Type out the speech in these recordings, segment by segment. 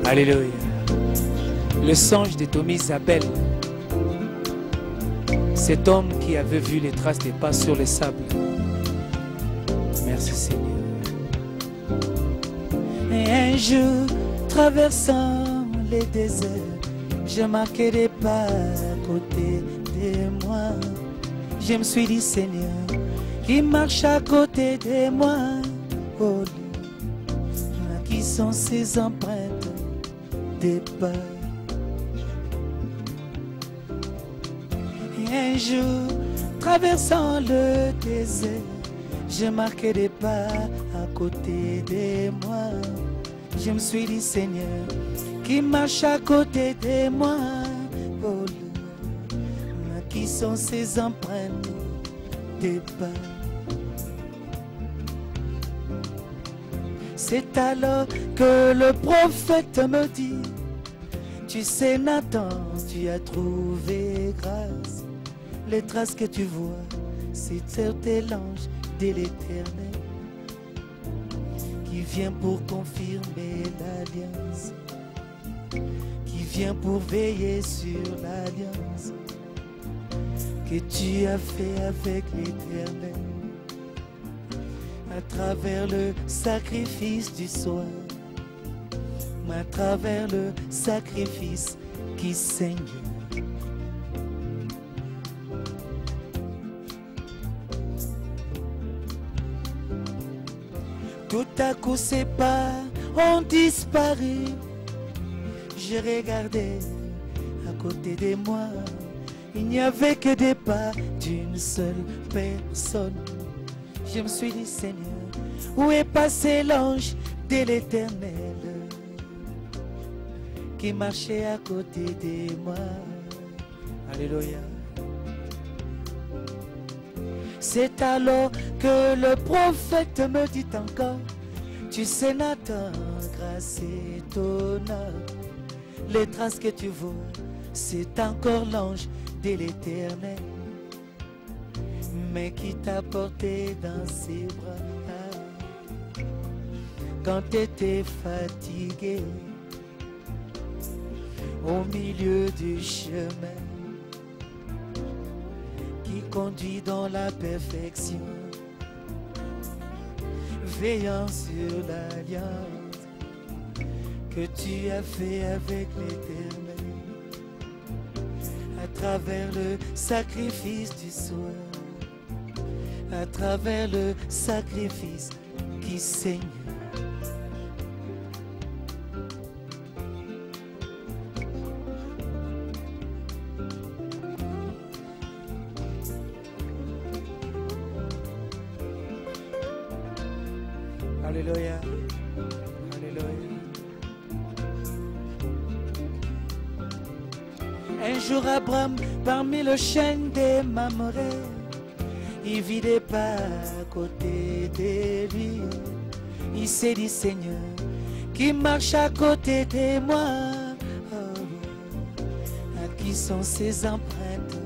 Alléluia. Le songe de Tommy Isabelle, cet homme qui avait vu les traces des pas sur le sable. Merci Seigneur. Et un jour, traversant les déserts, je marquais des pas à côté de moi. Je me suis dit, Seigneur, qui marche à côté de moi, oh, qui sont ces empreintes des pas. Et un jour, traversant le désert, je marquais des pas à côté de moi. Je me suis dit, Seigneur, qui marche à côté de moi, oh, qui sont ces empreintes des pas. C'est alors que le prophète me dit, tu sais Nathan, tu as trouvé grâce. Les traces que tu vois, c'est tes l'ange de l'Éternel qui vient pour confirmer l'alliance, qui vient pour veiller sur l'alliance que tu as fait avec l'Éternel à travers le sacrifice du soir, à travers le sacrifice qui saigne. Tout à coup ces pas ont disparu. Je regardais à côté de moi, il n'y avait que des pas d'une seule personne. Je me suis dit, Seigneur, où est passé l'ange de l'Éternel qui marchait à côté de moi? Alléluia. C'est alors que le prophète me dit encore, tu sais Nathan, grâce étonnante, les traces que tu vois, c'est encore l'ange de l'Éternel, mais qui t'a porté dans ses bras quand tu étais fatigué au milieu du chemin qui conduit dans la perfection, veillant sur l'alliance que tu as fait avec l'Éternel à travers le sacrifice du soir, à travers le sacrifice qui saigne. Alléluia. Alléluia. Un jour Abraham, parmi le chêne des Mamorés, il vit des pas à côté de lui. Il s'est dit, Seigneur, qui marche à côté de moi, oh, à qui sont ces empreintes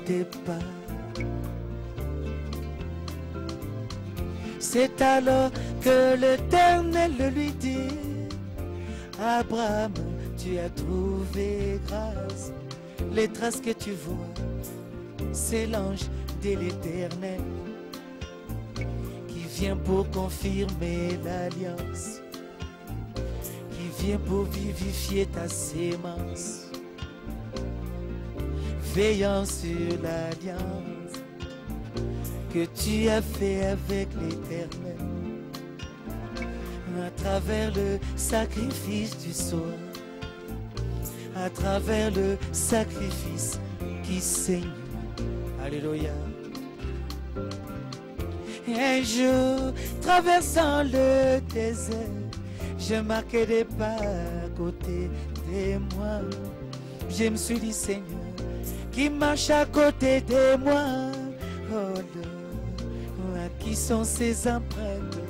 des pas? C'est alors que l'Éternel lui dit, Abraham, tu as trouvé grâce. Les traces que tu vois, c'est l'ange de l'Éternel qui vient pour confirmer l'alliance, qui vient pour vivifier ta sémence, veillant sur l'alliance que tu as fait avec l'Éternel à travers le sacrifice du soir, à travers le sacrifice qui saigne. Alléluia. Et un jour, traversant le désert, je marquais des pas à côté de moi. Je me suis dit, Seigneur, qui marche à côté de moi, oh, à qui sont ces empreintes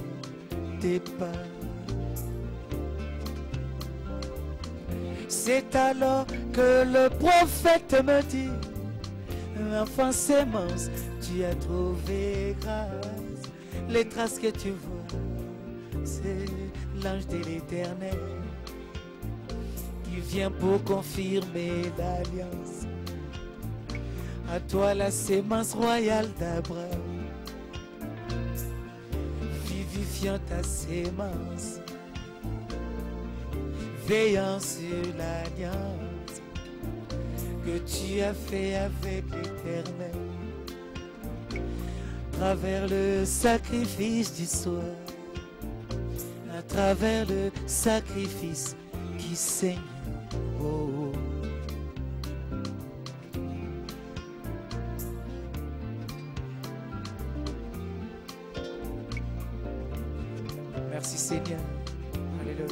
des pas? C'est alors que le prophète me dit, Enfant sémence, tu as trouvé grâce. Les traces que tu vois, c'est l'ange de l'Éternel qui vient pour confirmer l'alliance. À toi la sémence royale d'Abraham, vivifiant ta sémence, veillant sur l'alliance que tu as fait avec l'Éternel, à travers le sacrifice du soir, à travers le sacrifice qui saigne. Oh, oh. Merci Seigneur. Alléluia.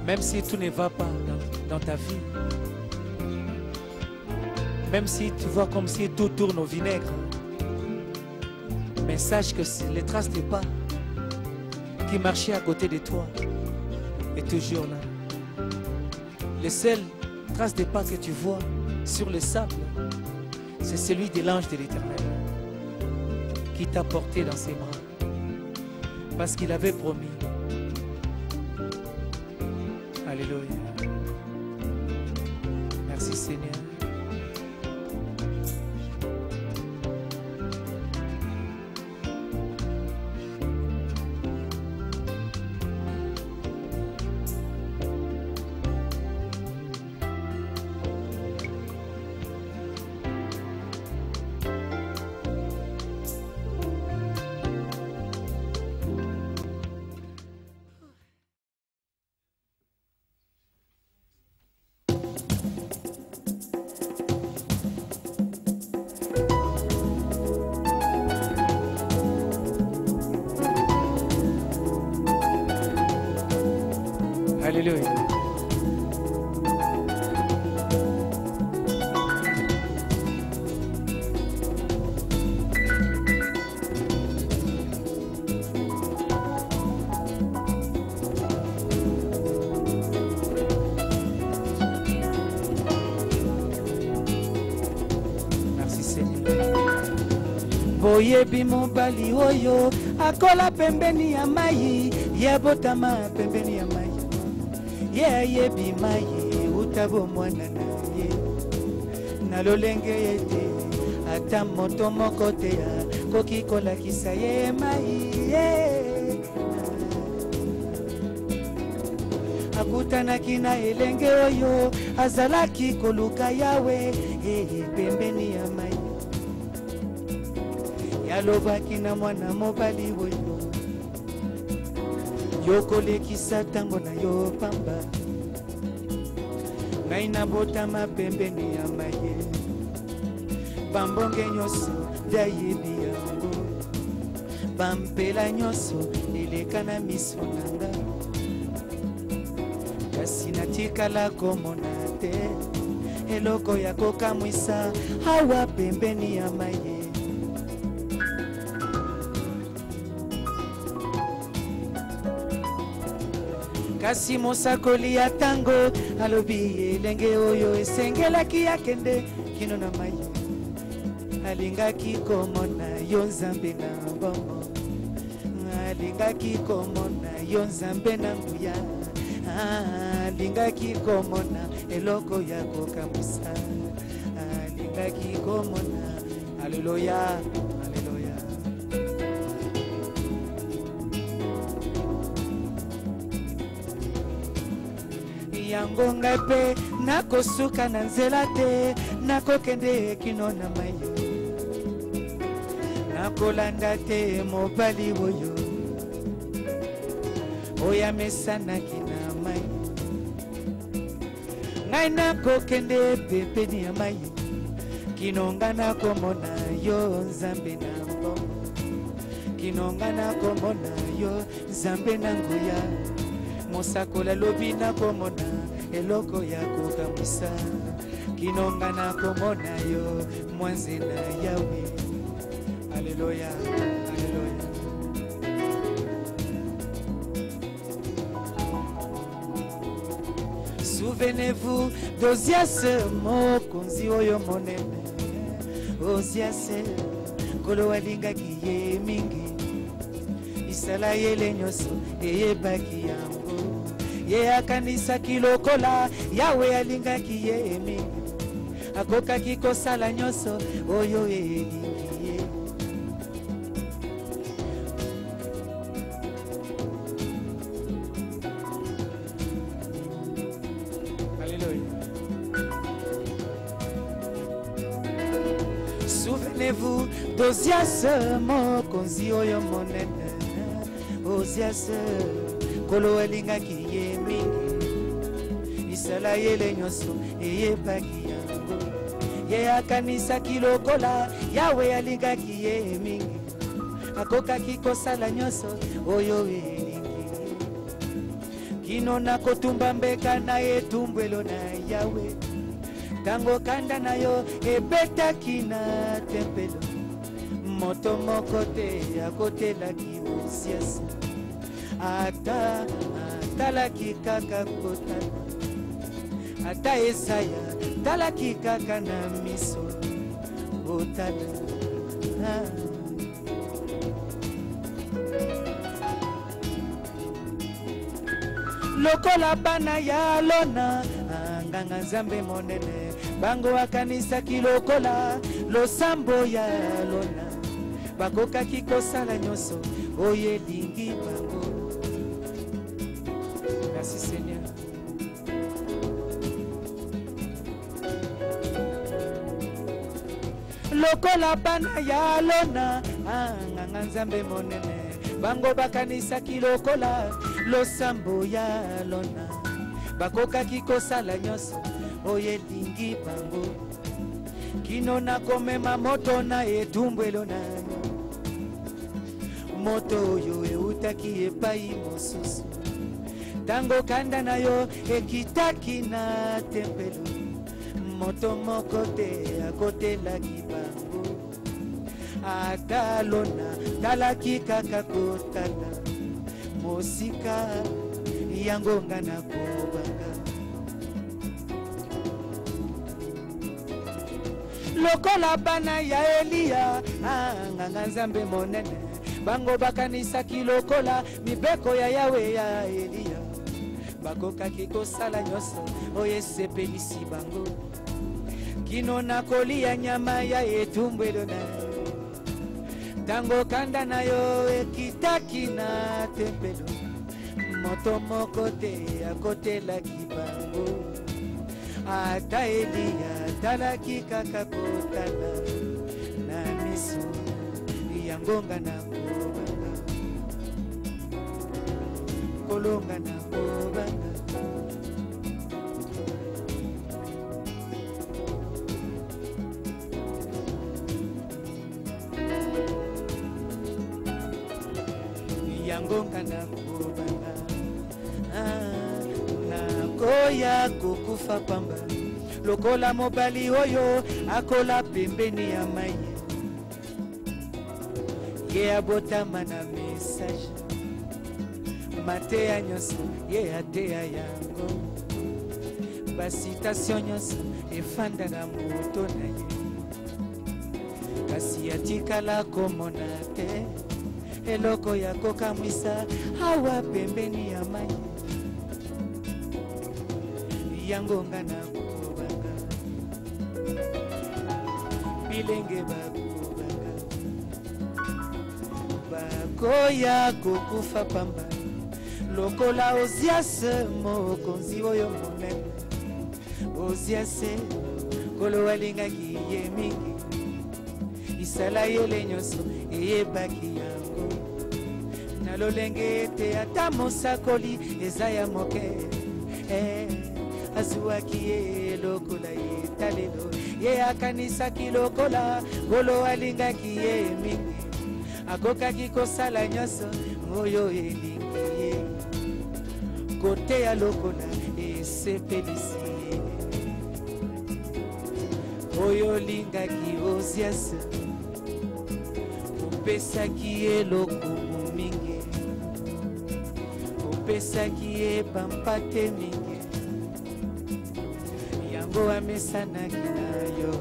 Même si tout ne va pas dans ta vie, même si tu vois comme si tout tourne au vinaigre, mais sache que les traces des pas qui marchaient à côté de toi est toujours là. Les seules traces des pas que tu vois sur le sable, c'est celui de l'ange de l'Éternel qui t'a porté dans ses bras parce qu'il avait promis. Alléluia. Merci Seigneur. Alléluia. Merci Seigneur. Boyebi mobali oyo akola pembeni ya mai, yabotama pembeni ya mai. Yebi mai utabo mwana na ye na lolenge yete ata moto moko te koki kolakisa ye mai akutanaki na elenge oyo azalaki koluka yawe pembeni ya mai yalobaki na mwana mobali oyo yokolekisa tango na yo pamba ngai nabotama pembeni ya maye bambonge nyonso dayebi yango bampela nyonso eleka na miso nanga kasi natikala komona te eloko ya kokamwisa awa pembeni ya maye. Kasi mosakoli ya tango alobi elenge oyo esengelaki akende kino na mai alingaki komona yo nzambe na bombo alingaki komona yo nzambe na nguya alingaki komona eloko ya kokamwisa alingaki komona. Alléluia. Yango ngai pe nakosuka na nzela te nakokende kino na mai nakolanda te mobali oyo oya mesanaki na mai ngai nakokende pembeni ya mai kino nga nakomona yo nzambe na mbongo kino nga nakomona yo nzambe na nguya mosakola lobi nakomona eloko ya kokamwisa kinonga na komona yo mwanze na yawe. Alléluia, alléluia. Souvenez-vous d'Ozias, mokonzi oyo monene. Ozias kolo alingaki ye mingi, isala yele nyonso eyebaki yango. Ye akanisaki lokola yawe alingaki ye mingi, akokaki kosala nyonso oyo elingi ye. Souvenez-vous d'Ozias, mokonzi oyo monene. Ozias kolo alingaki ye mingi, isala yele nyonso eyebaki yango. Ye akanisaki lokola yawe alingaki ye mingi, akokaki kosala nyonso oyo elingi ye. Kino na kotumba mbeka na etumbwelo na yawe, tango kanda na yo ebetaki na tempelo. Moto moko te akotelaki Ozias, ata atalaki kaka kotala, ata Esaya talaki kaka na miso otala. Lokola bana ya lona, nganga nzambe monene, bango akanisaki lokola losambo ya lona, bakokaki kosala nyonso oyo elingi bango. Merci Seigneur. Lokola bana ya lona, nganga nzambe monene, bango bakanisaki lokola losambo ya lona, bakokaki kosala nyonso oyo elingi bango. Kino na komema moto na etumbwelo na yo, moto oyo eutaki epai mosusu, tango kanda na yo ekitaki na tempelo. Moto moko te akotelaki bango, ata lona talaki kaka kotala, mosika yango nga na kobanga. Lokola bana ya Eliya, nganga nzambe monene, bango bakanisaki lokola mibeko ya yawe ya Eliya, bakokaki kosala nyonso oyo esepelisi bango. Kino na kolia nyama ya etumbwelo na yo, tango kanda na yo ekitaki na tempelo. Moto moko te akotelaki bango, ata Eliya talaki kaka kotala na miso yango nga na kobanga, kolonga na kobanga. Yango nga na kobanga, nakoya kokufa pamba, lokola mobali oyo akola pembeni ya mai. Ye abotama na message, mateya nyonso ye ateya yango, basitasio nyonso efanda na moto na ye, kasi atikala komona te eloko ya kokamwisa awa pembeni ya mai. Yango nga na kobanga, bilenge bakobanga, bakoya kokufa pamba, lokola Ozias, mokonzi oyo monene. Ozias kolo alingaki ye mingi, isala yele nyonso eyebaki yango. Na lolenge ete ata mosakoli eza ya moke, azuaki ye lokola ye talelo. Ye akanisaki lokola kolo alingaki ye mingi, akokaki kosala nyonso oyo elingi ye. Kote ya lokola esepelisi ye. oyo lingaki Ozias opesaki eloko mingi opesaki epampate mingi yango amesanaki na yo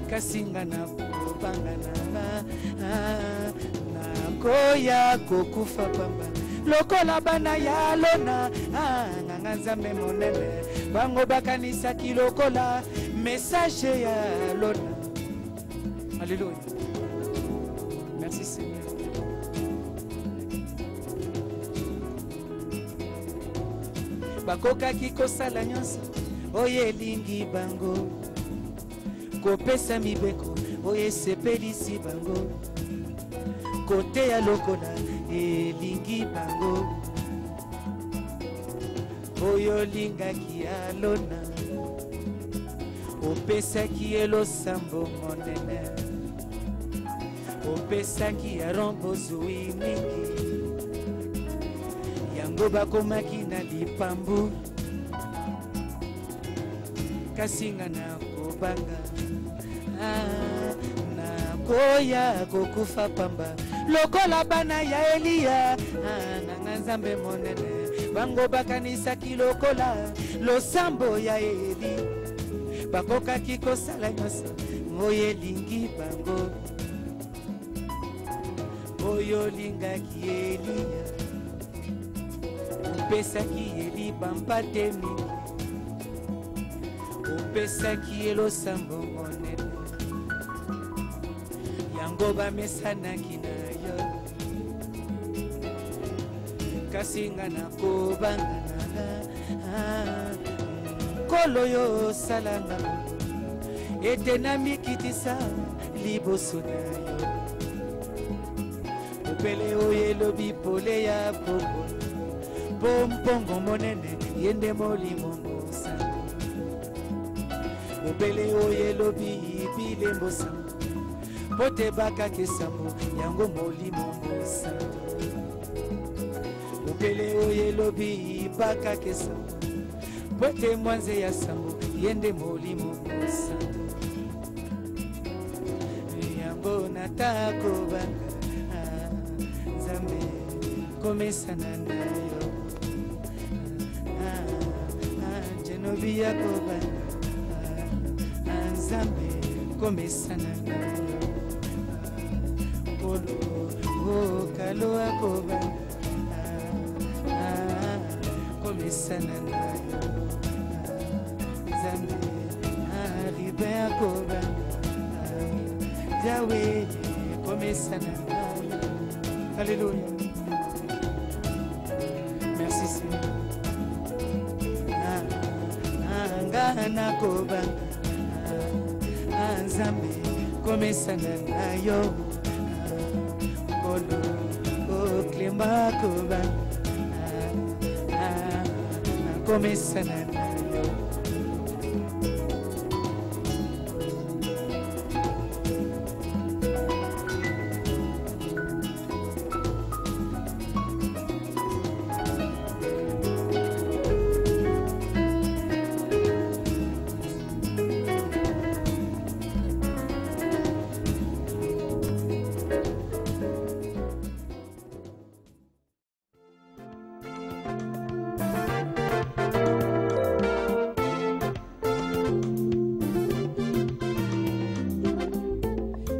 kasi nga nakobanga nakoya kokufa pamba lokola bana ya lona nganga nzambe monene bango bakanisaki lokola message ya lona. Alléluia. Merci Seigneur. Bakokaki kosala nyonso oyo elingi bango kopesa mibeko oyo esepelisi bango koteya lokola elingi bango oyo lingaki alona opesaki elosambo monene opesaki arombo zwi mingi yango bakomaki na lipambu kasi nga nakobanga nakoya kokufa pamba lokola bana ya Eliya nganga nzambe monene bango bakanisaki lokola losambo ya Eli bakokaki kosala nyonso oyo elingi bango oyo lingaki Eliya opesaki Eli bampate mingi opesaki elosambo monene yango bamesanaki na yo kasi nga nakobanga nkolo yo salanga ete namikitisa liboso na yo opele oyo elobi pole ya poko po mpongo monene yende molimo mosango opele oyo elobi bilembo sango po te bakaki sambo yango molimo mosango opele oyo elobi bakaki sambo po te mwanze ya sambo yende molimo mosango yango natakobanga nzambe komesana na yo jenobi yakobanga nzambe komesana na yo kolo kalo akobanga komesana na yo nzambe ribe akobanga Yahweh komesana na yo. Alléluia. Merci Seigneur. Nga nakobanga nzambe komesana na yo kolo oklemba kobanga komesana na yo.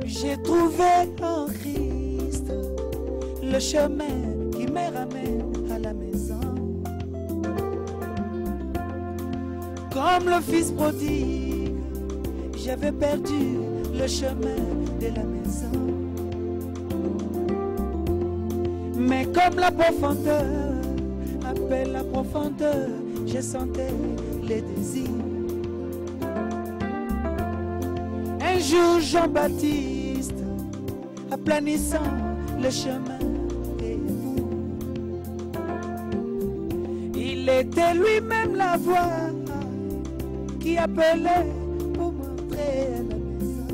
J'ai trouvé en Christ le chemin qui me ramène à la maison. Comme le fils prodigue, j'avais perdu le chemin de la maison. Mais comme la profondeur appelle la profondeur, je sentais les désirs. Un jour Jean-Baptiste, aplanissant le chemin, et vous, il était lui-même la voix qui appelait pour montrer à la maison.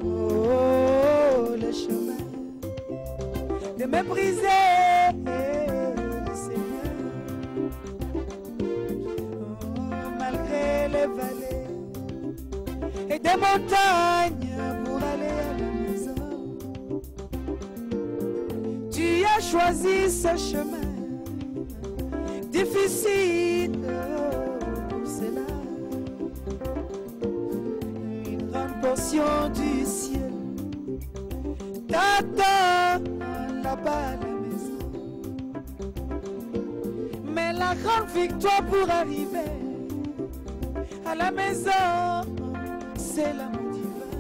Oh, le chemin de me briser, Seigneur. les vallées et des montagnes pour aller à la maison. Tu as choisi ce chemin difficile pour cela. Une grande portion du ciel t'attend là-bas à la maison. Mais la grande victoire pour arriver à la maison, c'est l'amour divin.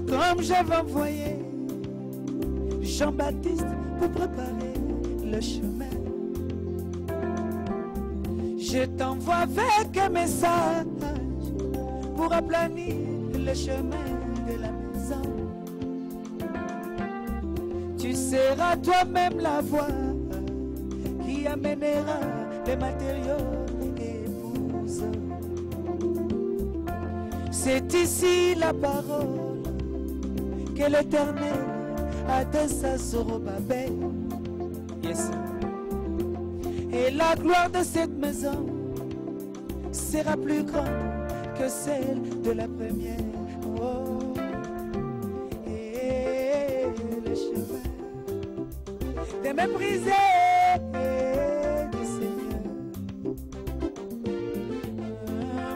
Comme j'avais envoyé Jean-Baptiste pour préparer le chemin, je t'envoie avec un message pour aplanir le chemin de la maison. Tu seras toi-même la voie qui amènera les matériaux épouse. C'est ici la parole que l'Éternel adresse à Zorobabel. Yes. Et la gloire de cette maison sera plus grande que celle de la première. Oh. Et le chemin de mépriser du Seigneur,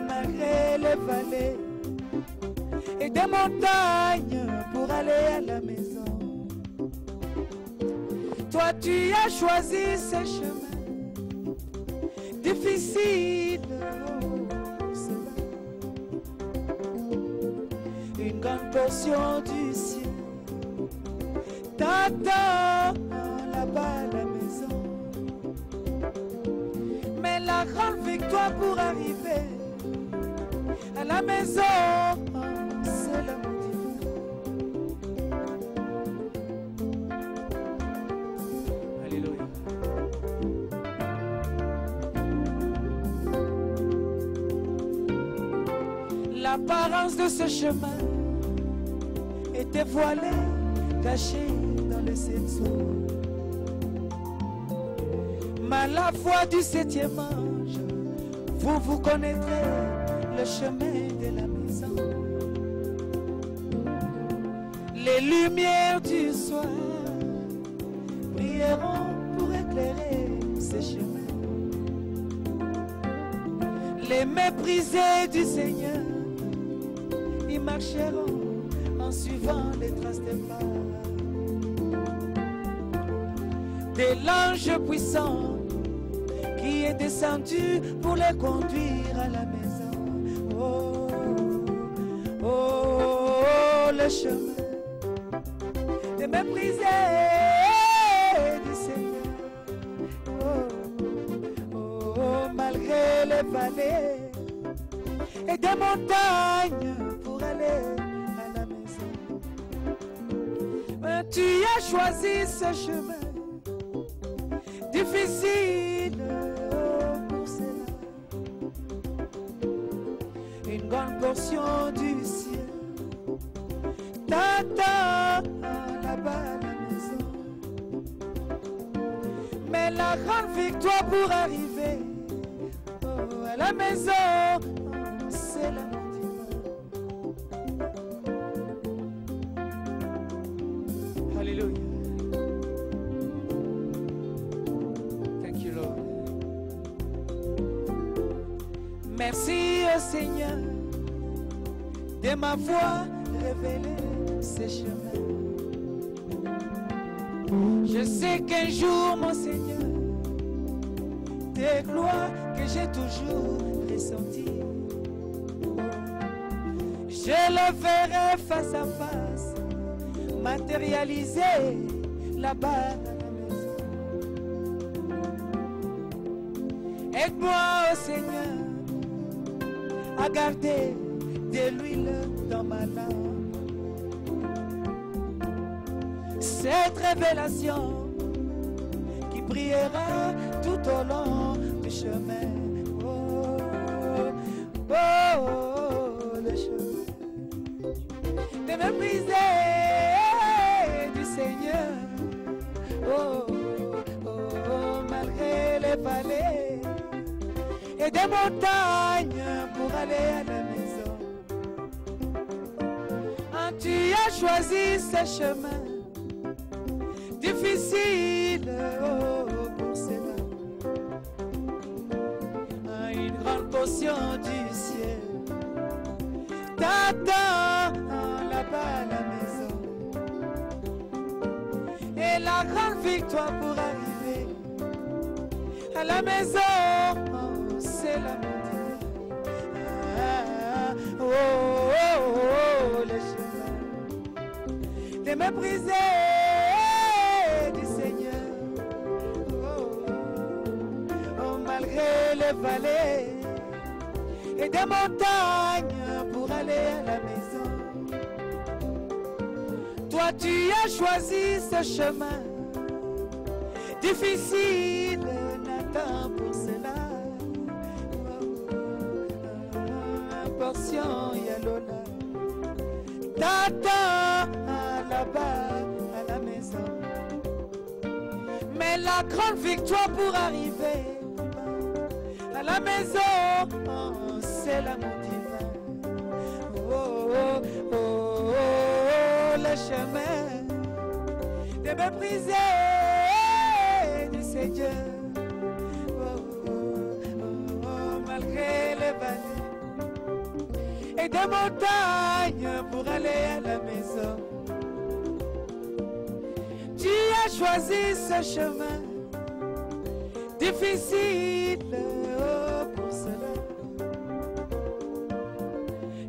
malgré les vallées et des montagnes pour aller à la maison. Toi tu as choisi ce chemin difficile. Une grande portion du ciel t'attend là-bas à la maison. Mais la grande victoire pour arriver à la maison, c'est l'amour divin. Alléluia. L'apparence de ce chemin était voilée, cachée dans les sept eaux. Mais la foi du septième ange, vous connaîtrez le chemin de la maison. Les lumières du soir brilleront pour éclairer ces chemins. Les méprisés du Seigneur, ils marcheront en suivant les traces des pas de l'ange puissant qui est descendu pour les conduire à la maison. Oh, oh, oh, le chemin de mépriser du Seigneur. Oh, oh, oh, malgré les vallées et des montagnes pour aller à la maison. Mais tu as choisi ce chemin difficile pour cela. Une grande portion du ciel t'attend là-bas à la maison. Mais la grande victoire pour arriver à la maison, c'est l'amour divin. Alléluia. Thank you, Lord. Merci au Seigneur de m'avoir révélé ces chemins. Je sais qu'un jour, mon Seigneur, des gloires que j'ai toujours ressenties, je le verrai face à face, matérialisé là-bas à la maison. Aide-moi, oh Seigneur, à garder de l'huile dans ma lampe. Cette révélation qui brillera tout au long du chemin. Oh, oh, oh, le chemin des montagnes pour aller à la maison. Tu as choisi ce chemin difficile pour cela. Une grande portion du ciel t'attend là-bas à la maison. Et la grande victoire pour arriver à la maison, c'est la montagne. Le chemin des méprisés du Seigneur. Malgré les vallées et des montagnes pour aller à la maison. Toi tu as choisi ce chemin difficile, Nathan, pour cela. Portion Yalola t'attend là-bas à la maison. Mais la grande victoire pour arriver à la maison, c'est l'amour divin. Le chemin des méprisés du Seigneur. Malgré les vallées et des montagnes pour aller à la maison, tu as choisi ce chemin difficile pour cela.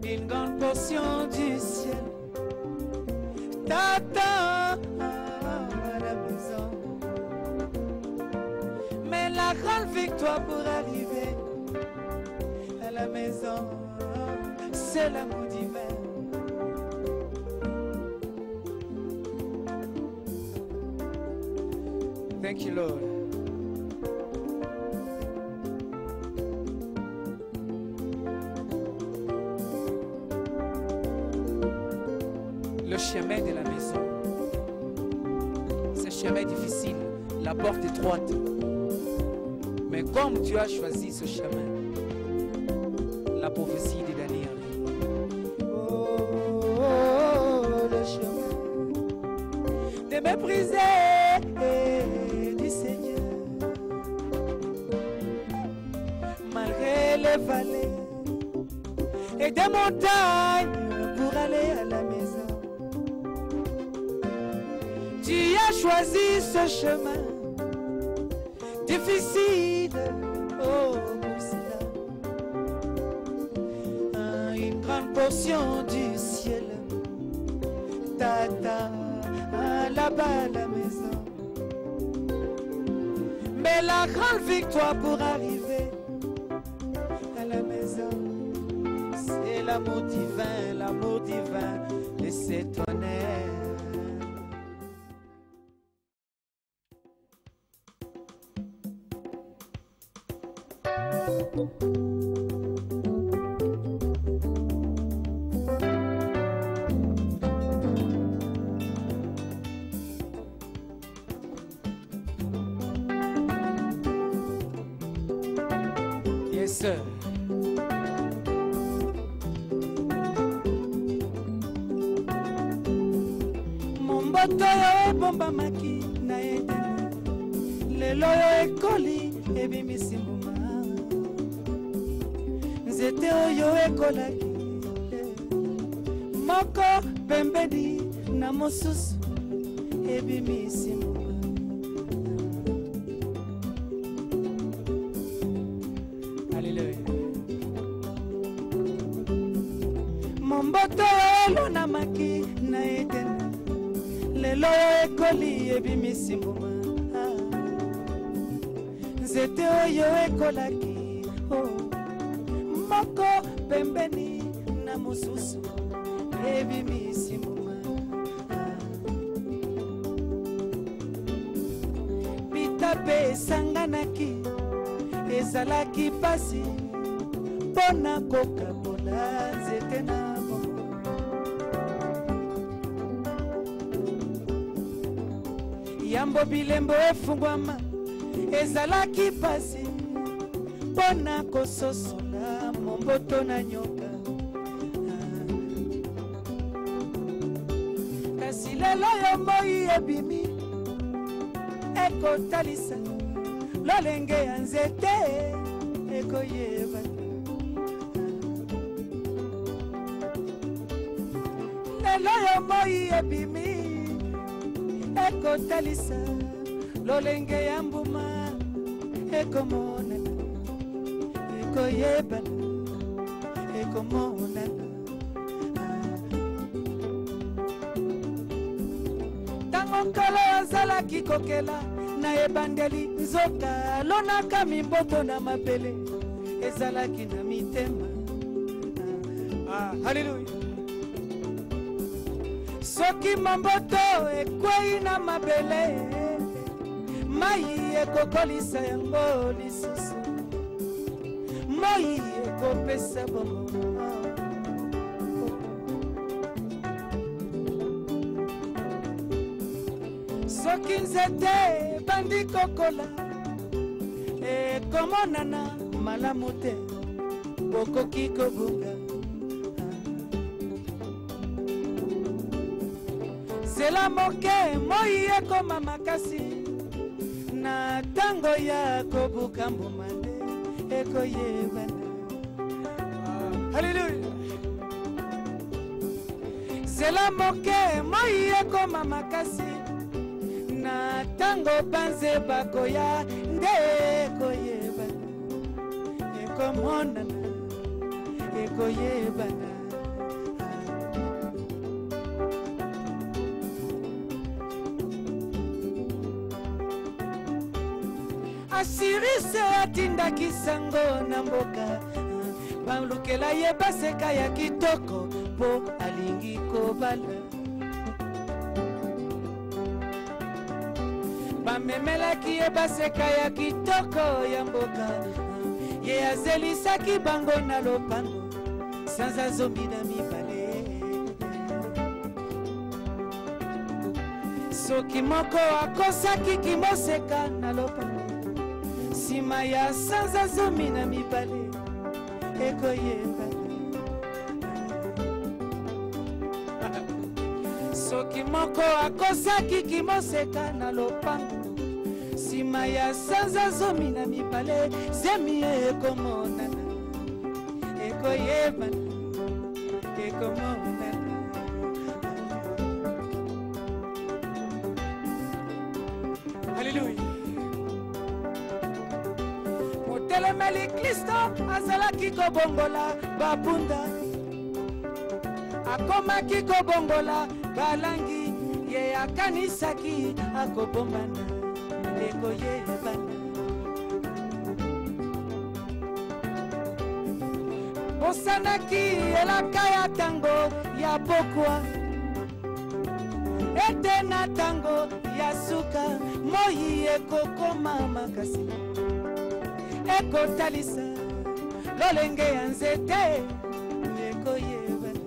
Une grande portion du ciel t'attend à la maison. Mais la grande victoire pour arriver à la maison, c'est l'amour divin. Thank you, Lord. Le chemin de la maison, c'est un chemin difficile, la porte étroite. Mais comme tu as choisi ce chemin, la prophétie de Daniel. Le chemin des méprisés du Seigneur. Malgré les vallées et des montagnes pour aller à la maison, tu as choisi ce chemin difficile pour cela. Une grande portion du ciel t'attend là-bas à la maison. Mais la grande victoire pour arriver à la maison, c'est l'amour divin et c'est ton air. Yes, sir. Mon bateau est bomba maki na etene. Lelo yo ekoli ebimisi mbuma. Nzete oyo ekolaki moko pembeni na mosusu ebimisi mbuma. Momboto elona maki na etene. Lelo ekoli ebimisi mbuma. Nzete oyo ekolaki moko pembeni na mosusu ebimisi mbuma. Bitape esanganaki ezalaki pasi mpona kokabola nzete na bongo. Yambo bilembo efungwama ezalaki pasi mpona kososola momboto na nyoka. Kasi lelo yo moi ebimi ekotalisa lolenge ya nzete ekoyeba. Lelo yo moi ebimi ekotalisa lolenge ya mbuma ekomonana ekoyebana ekomonana. Tango nkolo azalaki kokela na ebandeli nzoka lonaka mimboto na mabele ezalaki na mitema. Haleluya. Soki mamboto ekwei na mabele mai ekokolisa yango lisusu, moi ekopesa bomo. Soki nzete bandi kokola ekomonana malamu te bokoki kobunga. Zela moke moi ekoma makasi na tango ya kobuka mbuma nde ekoyebana. Haleluya. Zela moke moi ekoma makasi na tango banze bakoya nde ekoyebana. Ekomonana ekoyebana. Asirise atindaki sango na mboka balukela ye baseka ya kitoko po alingi kobala. Bamemelaki ye baseka ya kitoko ya mboka ye azelisaki bango na lopango sanza zomi na mibale. Soki moko akosaki kimoseka na lopango sima ya sanza zomi na mibale ekoyebana. Soki moko akosaki kimoseka na lopango sima ya sanza zomi na mibale zemi ekomonana ekoyebana ekomonana. Haleluya. Motelemeli Kristo azalaki kobongola babunda akomaki kobongola balangi ye akanisaki akobombana ekoyebana. Bosanaki elaka ya tango ya pokwa ete na tango ya suka moi ekokoma makasi ekotalisa lolenge ya nzete ekoyebana.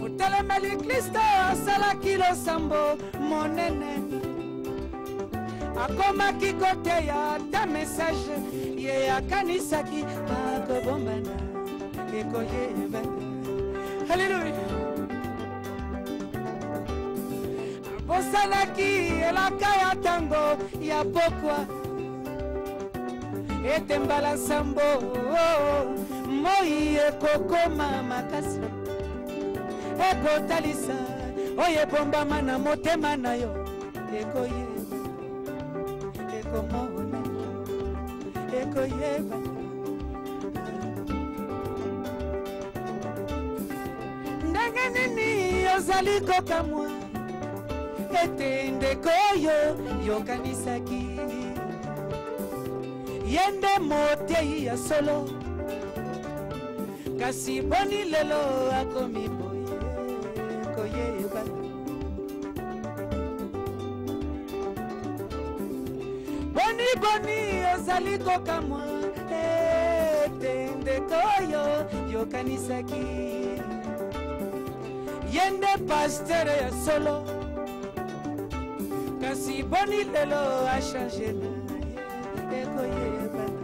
Motelemeli Kristo asalaki losambo monene akomaki koteya ta message ye akanisaki akobombana ekoyebana. Haleluya. Bosanaki elaka ya tango ya pokwa ete mbala sambo moi ekokoma makasi ekotalisa oyo ebombama na motema na yo ekoyeba ekomona ekoyeba. Ndenge nini ozali kokamwa ete ndeko oyo yokanisaki yende motei ya solo kasi boni lelo akomi boye koyebana. Boni boni ozali kokamwa ete ndeko oyo yokanisaki yende pasteur ya solo kasi boni lelo a changé na ye ekoyebana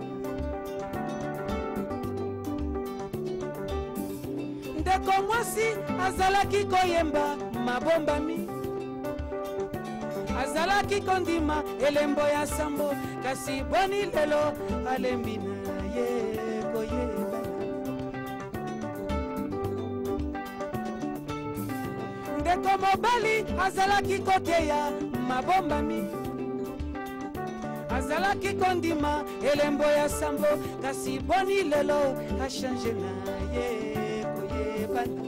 ndeko mwasi azalaki koyemba mabombami azalaki kondima elembo ya sambo kasi boni lelo alembi na ye koyebana ndeko mobali azalaki koteya mabombami azalaki kondima elembo ya sambo kasi boni lelo achange na ye koyebana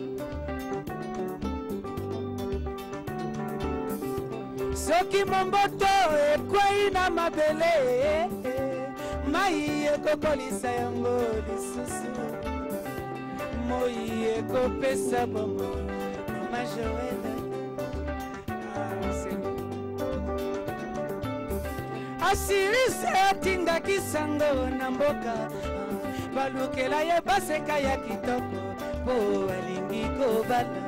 soki momboto ekwei na mabele mai ekokolisa yango lisusu moi ekopesa bomo mama Joël asirise atindaki sango na mboka balukela ye baseka ya kitoko po alingi kobala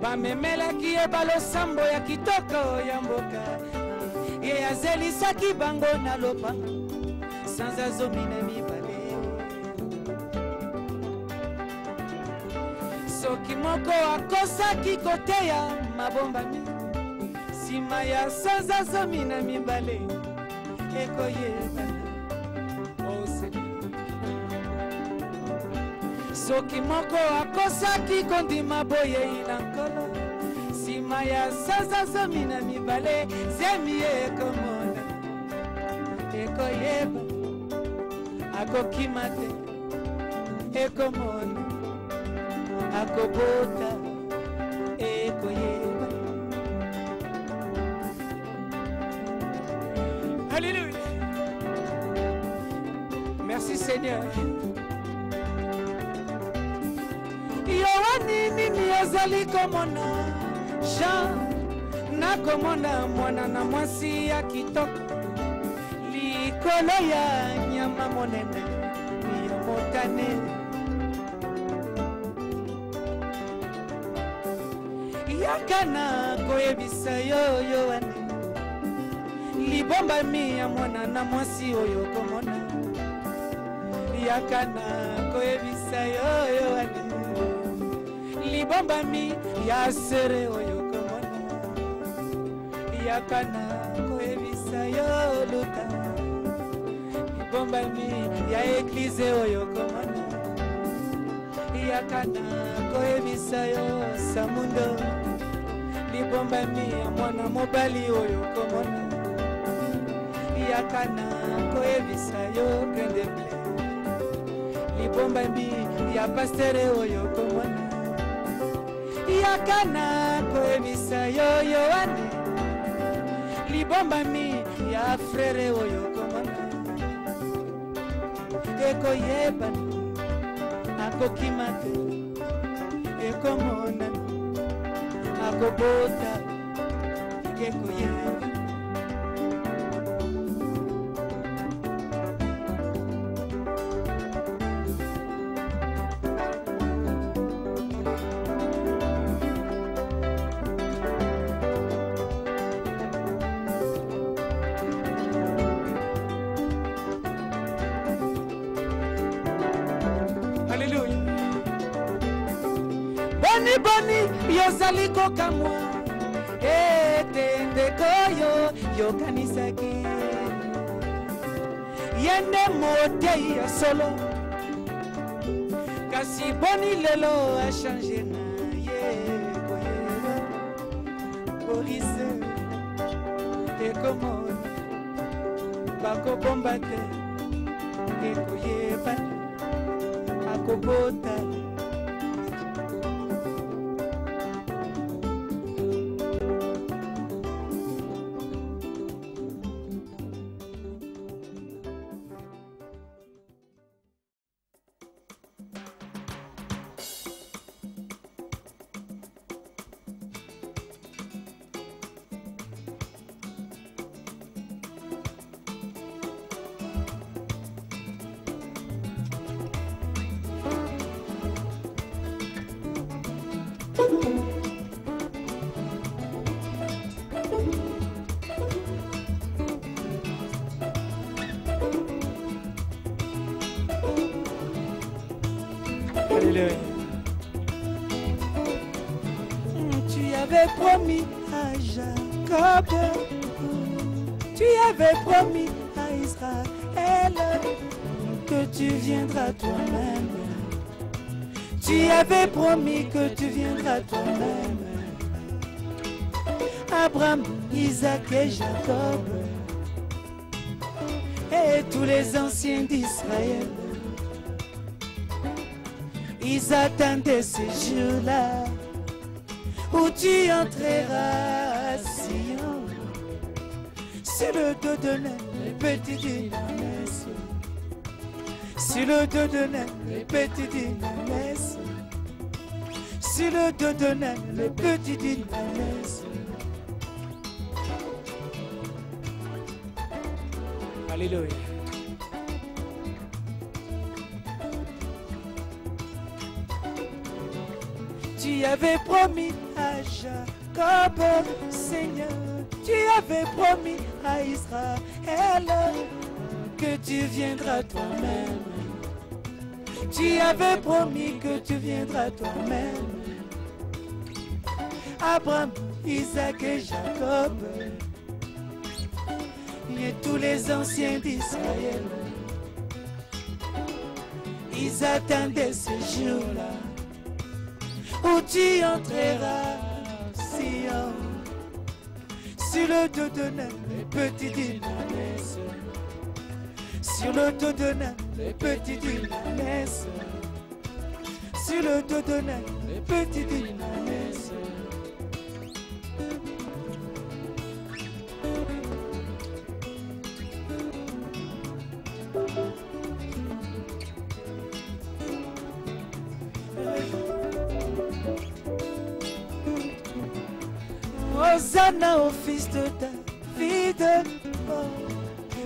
bamemelaki ye balosambo ya kitoko ya mboka ye azelisaki bango na lopango sans azomi na mibale soki moko akosaki koteya mabombami nsima ya sans azomi na mibale ekoyebana soki moko akosaki kondima boyei na nkolo nsima ya sans azomi na mibale zemi ekomona ekoyeba akokima te ekomona akobota ekoyeba. Alléluia. Merci Seigneur. Yohani nini azali komona Jean na komona mwana na mwasi ya kitoko likolo ya nyama monene ya motane yakana koyebisa yo Yohani libombami ya mwana na mwasi oyo komona yakana koyebisa yo Yohani libombami ya sere oyo komona yakana koyebisa yo luta libombami ya eglize oyo komona yakana koyebisa yo samundo libombami ya mwana mobali oyo komona yakana koyebisa yo kendeble libombami ya pastere oyo komona yakana koyebisa yo Yohane libombami ya frere oyo komona ekoyebana akokima te ekomona akobota ekoyeba. Boni yozali kokamwa etendeko yo yokanisaki yende motei ya solo kasi boni lelo a changé na ye koyeba polise ekomona bakobomba te ekoyeba akobota Alléluia. Tu avais promis à Jacob, tu avais promis à Israël que tu viendras toi-même. Tu avais promis que tu viendras toi-même. Abraham, Isaac et Jacob et tous les anciens d'Israël, ils attendaient ce jour-là où tu entreras à Sion, sur le dos de le petit dynamès, sur le dos de le petit dynamès, sur le dos de le petit dynamès. Alléluia. Tu avais promis à Jacob, Seigneur, tu avais promis à Israël que tu viendras toi-même. Tu avais promis que tu viendras toi-même. Abraham, Isaac et Jacob et tous les anciens d'Israël, ils attendaient ce jour-là où tu entreras Sion, sur le dos de le petit dynamès, sur le dos de le petit dynamès, sur le dos de le petit dynamès. Hosanna au fils de David, oh,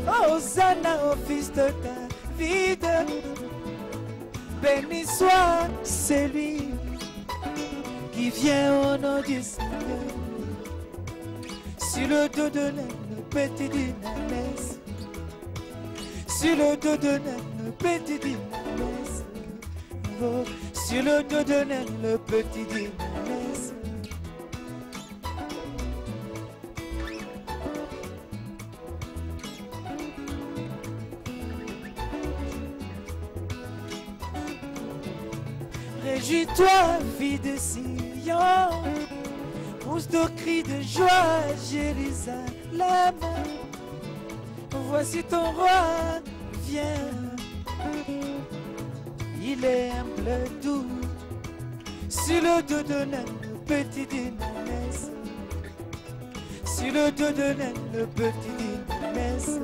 Hosanna au fils de David, béni soit celui qui vient au nom du Seigneur, sur le dos de le petit dynamès, sur le dos de le petit dynamès, oh, sur le dos de le petit dynamès. Réjouis-toi, fille de Sion, pousse de cris de joie, Jérusalem. Voici ton roi, viens. Il est humble, doux, sur le dos de le petit dynamès, sur le dos de le petit dynamès,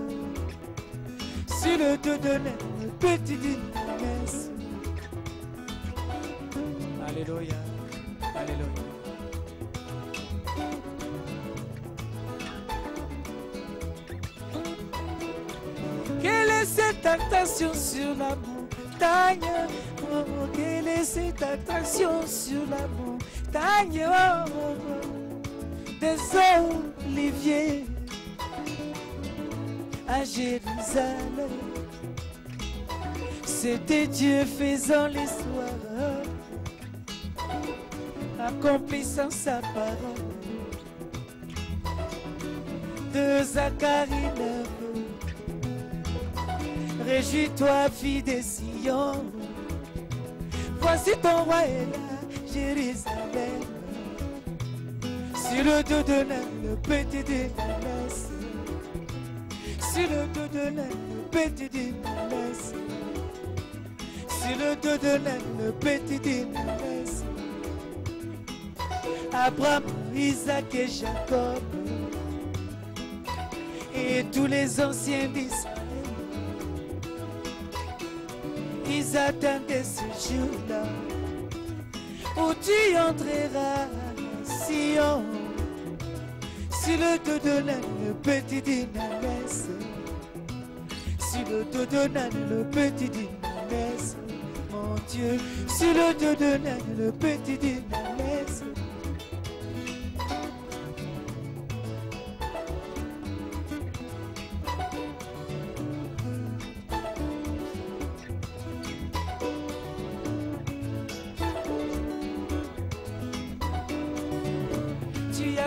sur le dos de le petit dynamès. Alléluia, alléluia. Quelle est cette attraction sur la montagne? Oh, quelle est cette attraction sur la montagne? Oh, des oliviers à Jérusalem. C'était Dieu faisant l'histoire, accomplissant sa parole. De Zacharie 9. Réjouis-toi, fille de Sion, voici ton roi est là, Jérusalem. Sur le dos de le petit dynamès, sur le dos de le petit dynamès, sur le dos de le petit dynamès. Abraham, Isaac et Jacob et tous les anciens d'Israël, ils attendaient ce jour-là où tu entreras à Sion, sur le dos de le petit dynamès, sur le dos de le petit dynamès, mon Dieu, sur le dos de le petit dynamès.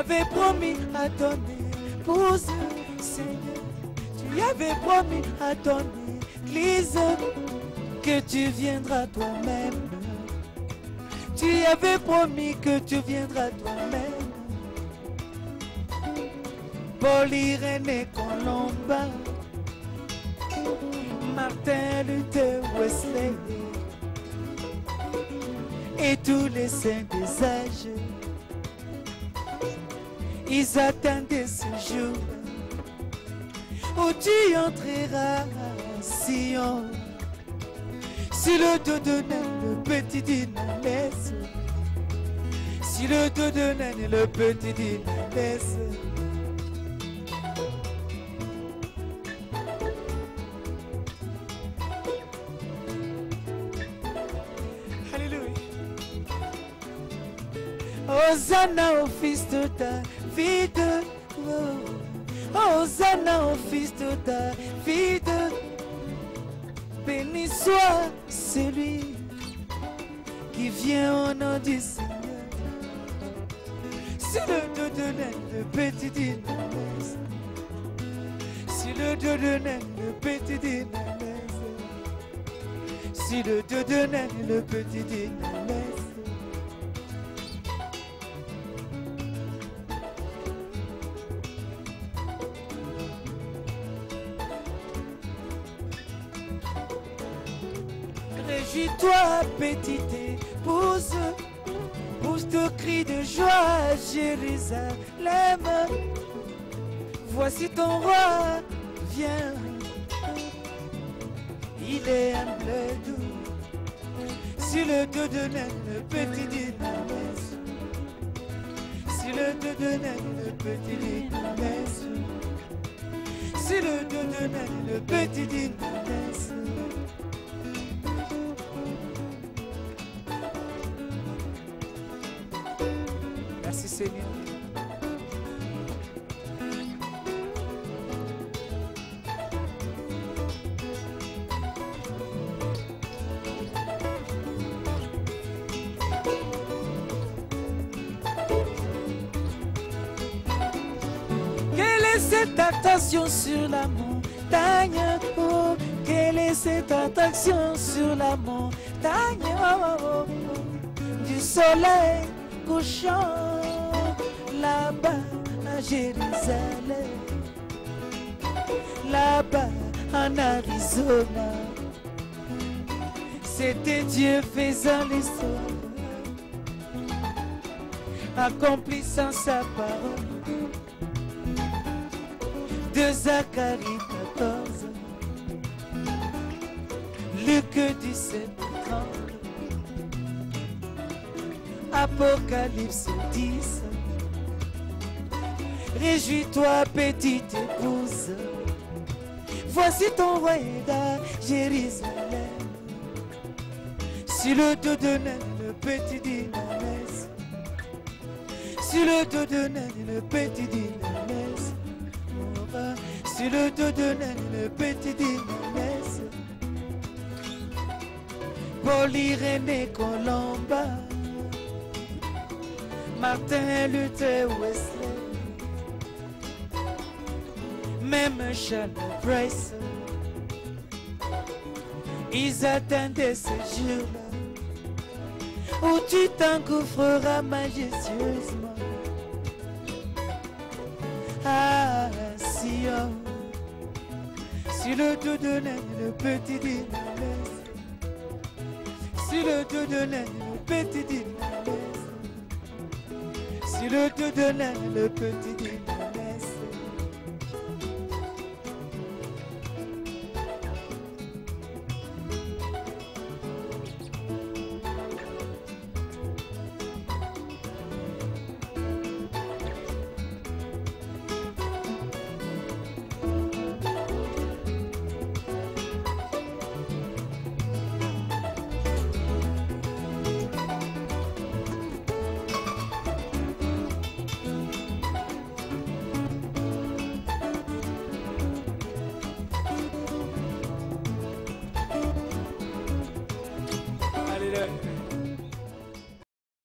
avais promis à ton épouse, Seigneur. Tu avais promis à ton église que tu viendras toi-même. Tu avais promis que tu viendras toi-même. Paul, Irénée, Colomba, Martin Luther, Wesley et tous les saints des âges, ils attendaient ce jour où tu entreras à Sion, sur le dos de naine, le petit dynamès, sur le dos de naine, le petit dynamès. Hosanna au fils de David, oh. Hosanna au fils de David, béni soit celui qui vient au nom du Seigneur. Sur le dos de naine, le petit dynamès, sur le dos de naine, le petit dynamès, sur le dos de naine, le petit dynamès. Réjouis-toi, petite épouse, pousse de cris de joie, Jérusalem. Voici ton roi, viens, il est humble et doux. Sur le dos de naine, le petit dynamès, sur le dos de naine, le petit dynamès, sur le dos de naine, le petit dynamès. Merci Seigneur. Quelle est cette attention sur la montagne? Oh, quelle est cette attraction sur la montagne? Oh, oh, oh. Du soleil couchant là-bas à Jérusalem, là-bas en Arizona, c'était Dieu faisant l'histoire, accomplissant sa parole. De Zacharie 14, Luc 17, 30, Apocalypse 10. Réjouis-toi, petite épouse, voici ton roi à Jérusalem. Sur le dos de naine, le petit dynamès, sur le dos de naine, le petit dynamès, sur le dos de naine, le petit dynamès. Paul, Irénée, Colomba, Martin Luther, Wesley, même Charles Price, ils attendaient ce jour-là où tu t'engouffreras majestueusement à Sion, sur le dos de naine, le petit dynamès, sur le dos de naine, le petit dynamès, sur le dos de naine, le petit dynamès.